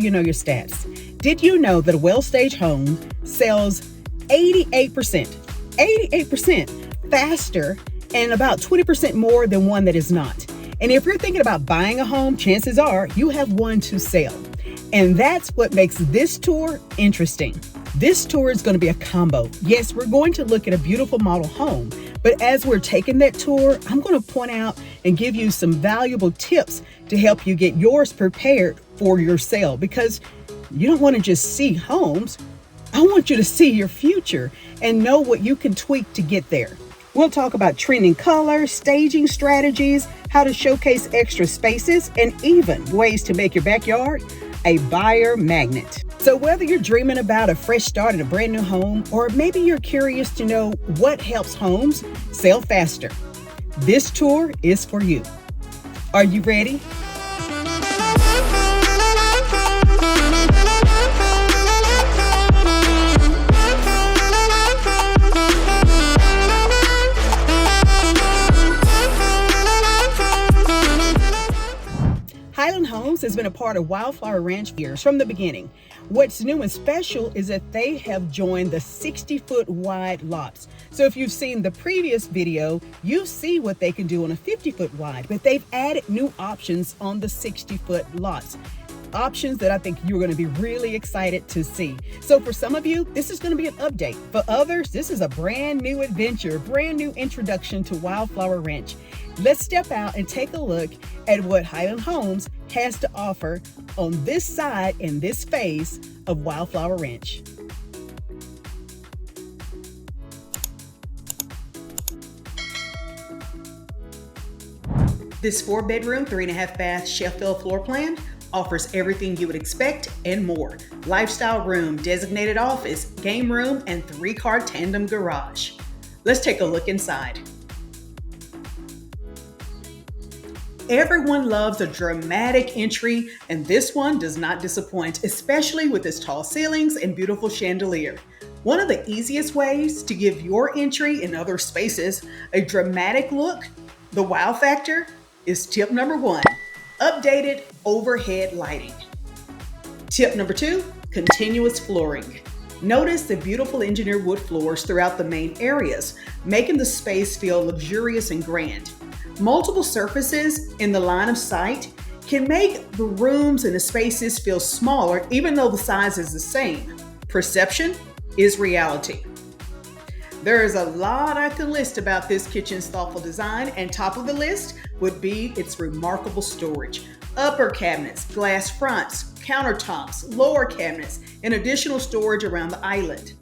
you know your stats. Did you know that a well-staged home sells 88% faster and about 20% more than one that is not? And if you're thinking about buying a home, chances are you have one to sell. And that's what makes this tour interesting. This tour is going to be a combo. Yes, we're going to look at a beautiful model home, but as we're taking that tour, I'm going to point out and give you some valuable tips to help you get yours prepared for your sale, because you don't want to just see homes. I want you to see your future and know what you can tweak to get there. We'll talk about trending colors, staging strategies, how to showcase extra spaces, and even ways to make your backyard a buyer magnet. So whether you're dreaming about a fresh start in a brand new home, or maybe you're curious to know what helps homes sell faster, this tour is for you. Are you ready? Highland Homes has been a part of Wildflower Ranch years from the beginning. What's new and special is that they have joined the 60-foot wide lots. So if you've seen the previous video, you see what they can do on a 50-foot wide, but they've added new options on the 60-foot lots. Options that I think you're going to be really excited to see. So for some of you, this is going to be an update. For others, this is a brand new adventure, brand new introduction to Wildflower Ranch. Let's step out and take a look at what Highland Homes has to offer on this side in this phase of Wildflower Ranch. This 4-bedroom, 3.5 bath Sheffield floor plan offers everything you would expect and more. Lifestyle room, designated office, game room, and 3-car tandem garage. Let's take a look inside. Everyone loves a dramatic entry, and this one does not disappoint, especially with its tall ceilings and beautiful chandelier. One of the easiest ways to give your entry and other spaces a dramatic look, the wow factor, is tip number 1, updated overhead lighting. Tip number 2, continuous flooring. Notice the beautiful engineered wood floors throughout the main areas, making the space feel luxurious and grand. Multiple surfaces in the line of sight can make the rooms and the spaces feel smaller, even though the size is the same. Perception is reality. There is a lot I can list about this kitchen's thoughtful design, and top of the list would be its remarkable storage. Upper cabinets, glass fronts, countertops, lower cabinets, and additional storage around the island.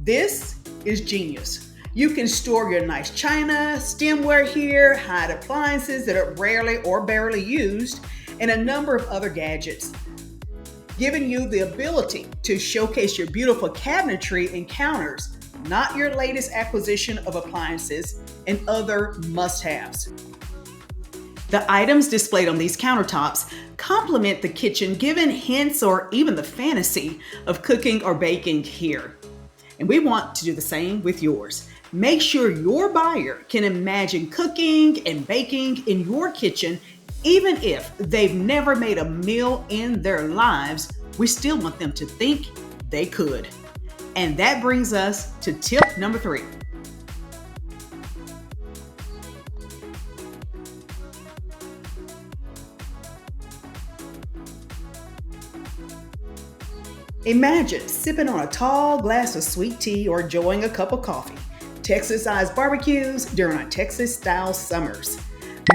This is genius. You can store your nice china, stemware here, hide appliances that are rarely or barely used, and a number of other gadgets, giving you the ability to showcase your beautiful cabinetry and counters, not your latest acquisition of appliances and other must-haves. The items displayed on these countertops complement the kitchen, giving hints or even the fantasy of cooking or baking here. And we want to do the same with yours. Make sure your buyer can imagine cooking and baking in your kitchen, even if they've never made a meal in their lives. We still want them to think they could. And that brings us to tip number 3. Imagine sipping on a tall glass of sweet tea or enjoying a cup of coffee. Texas-sized barbecues during our Texas-style summers.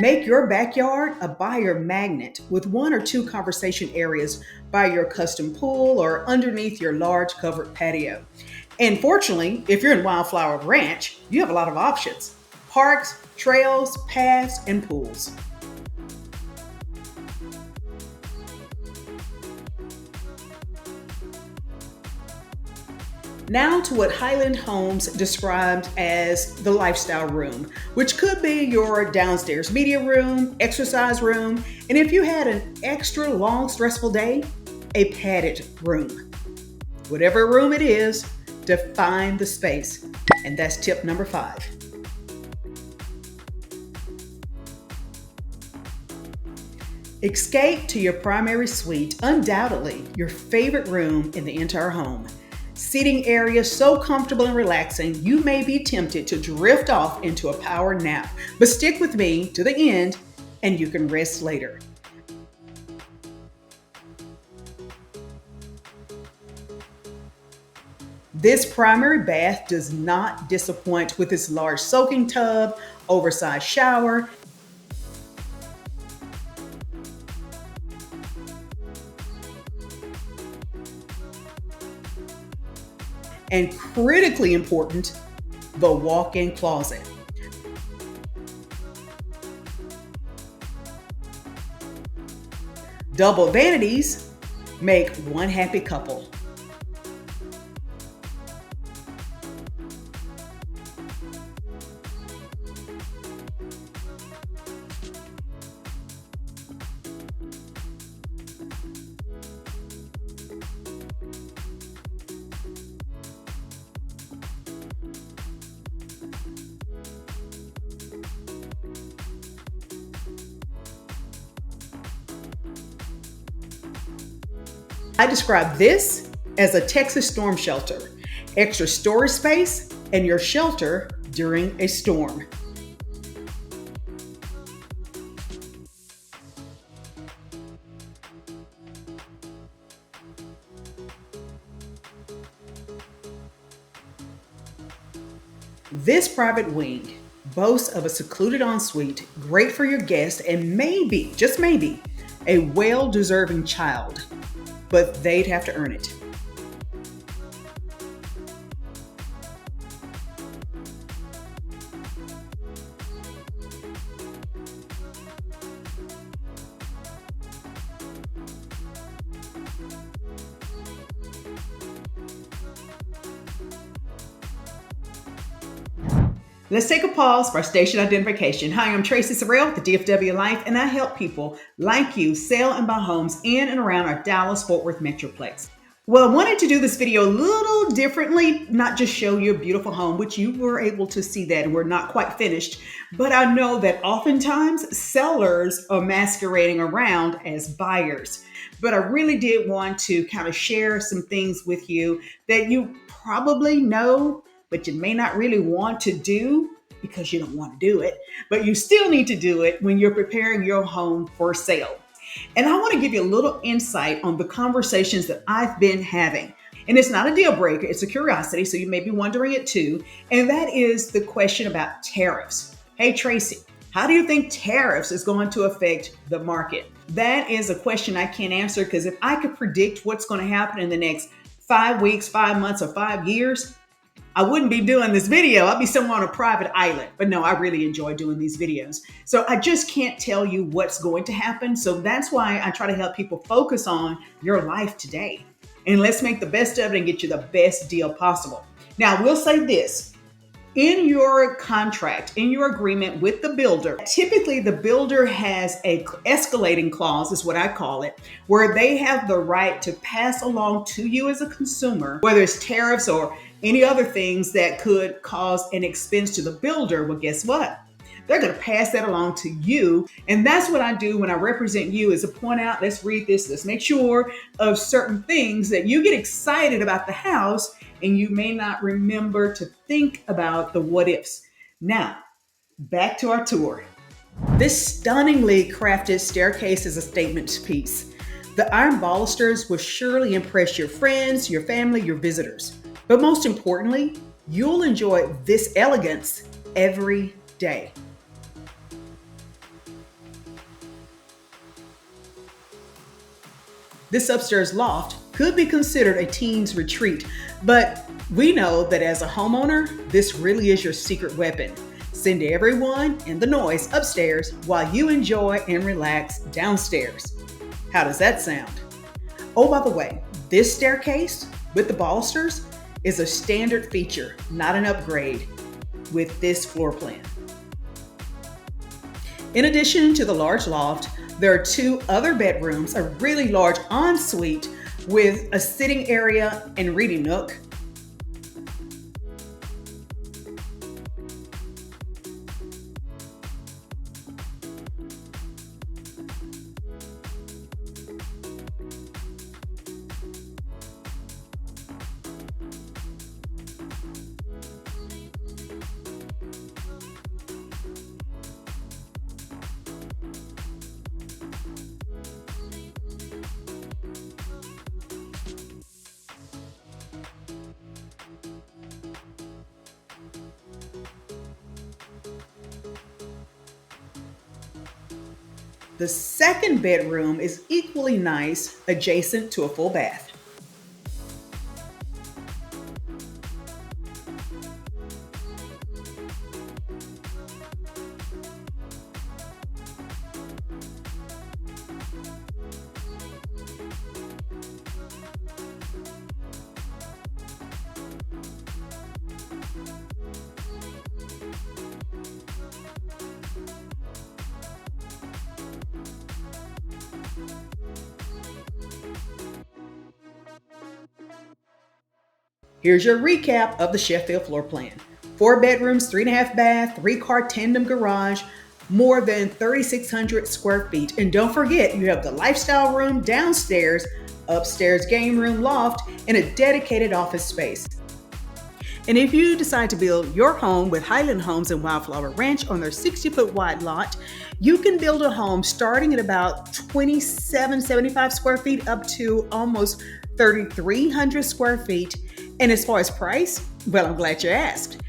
Make your backyard a buyer magnet with 1 or 2 conversation areas by your custom pool or underneath your large covered patio. And fortunately, if you're in Wildflower Ranch, you have a lot of options: parks, trails, paths, and pools. Now to what Highland Homes described as the lifestyle room, which could be your downstairs media room, exercise room, and if you had an extra long, stressful day, a padded room. Whatever room it is, define the space. And that's tip number 5. Escape to your primary suite, undoubtedly your favorite room in the entire home. Seating area so comfortable and relaxing, you may be tempted to drift off into a power nap, but stick with me to the end and you can rest later. This primary bath does not disappoint with its large soaking tub, oversized shower, and critically important, the walk-in closet. Double vanities make one happy couple. I describe this as a Texas storm shelter, extra storage space and your shelter during a storm. This private wing boasts of a secluded ensuite, great for your guests and maybe, just maybe, a well-deserving child, but they'd have to earn it. Let's take a pause for our station identification. Hi, I'm Tracy Sorrell with the DFW Life, and I help people like you sell and buy homes in and around our Dallas-Fort Worth Metroplex. Well, I wanted to do this video a little differently, not just show you a beautiful home, which you were able to see that and we're not quite finished, but I know that oftentimes sellers are masquerading around as buyers. But I really did want to kind of share some things with you that you probably know, but you may not really want to do because you don't want to do it, but you still need to do it when you're preparing your home for sale. And I want to give you a little insight on the conversations that I've been having. And it's not a deal breaker, it's a curiosity, so you may be wondering it too. And that is the question about tariffs. Hey, Tracy, how do you think tariffs is going to affect the market? That is a question I can't answer because if I could predict what's going to happen in the next 5 weeks, 5 months, or 5 years, I wouldn't be doing this video. I'd be somewhere on a private island. But no, I really enjoy doing these videos. So I just can't tell you what's going to happen. So that's why I try to help people focus on your life today. And let's make the best of it and get you the best deal possible. Now, we'll say this. In your contract, in your agreement with the builder, typically the builder has a escalating clause, is what I call it, where they have the right to pass along to you as a consumer, whether it's tariffs or any other things that could cause an expense to the builder. Well, guess what? They're going to pass that along to you. And that's what I do when I represent you, is to point out, let's read this, let's make sure of certain things that you get excited about the house and you may not remember to think about the what ifs. Now, back to our tour. This stunningly crafted staircase is a statement piece. The iron balusters will surely impress your friends, your family, your visitors. But most importantly, you'll enjoy this elegance every day. This upstairs loft could be considered a teen's retreat, but we know that as a homeowner, this really is your secret weapon. Send everyone and the noise upstairs while you enjoy and relax downstairs. How does that sound? Oh, by the way, this staircase with the balusters is a standard feature, not an upgrade, with this floor plan. In addition to the large loft, there are 2 other bedrooms, a really large ensuite with a sitting area and reading nook, The second bedroom is equally nice, adjacent to a full bath. Here's your recap of the Sheffield floor plan. 4 bedrooms, 3.5 bath, 3-car tandem garage, more than 3,600 square feet. And don't forget, you have the lifestyle room downstairs, upstairs game room, loft, and a dedicated office space. And if you decide to build your home with Highland Homes and Wildflower Ranch on their 60-foot wide lot, you can build a home starting at about 2,775 square feet up to almost 3,300 square feet. And as far as price, well, I'm glad you asked.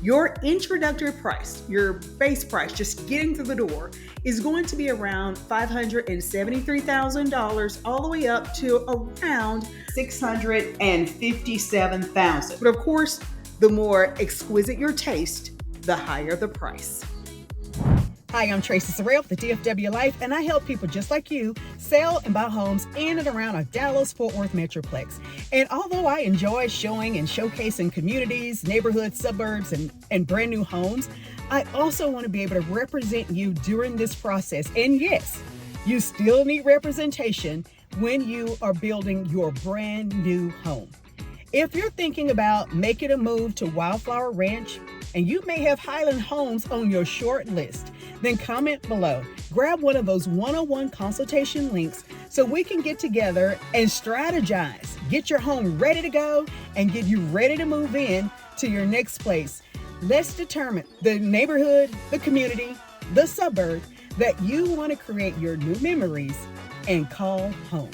Your introductory price, your base price, just getting through the door, is going to be around $573,000 all the way up to around $657,000. But of course, the more exquisite your taste, the higher the price. Hi, I'm Tracy Sorrell with the DFW Life, and I help people just like you sell and buy homes in and around our Dallas-Fort Worth Metroplex. And although I enjoy showing and showcasing communities, neighborhoods, suburbs, and brand new homes, I also want to be able to represent you during this process. And yes, you still need representation when you are building your brand new home. If you're thinking about making a move to Wildflower Ranch, and you may have Highland Homes on your short list, then comment below. Grab one of those one-on-one consultation links so we can get together and strategize, get your home ready to go, and get you ready to move in to your next place. Let's determine the neighborhood, the community, the suburb that you want to create your new memories and call home.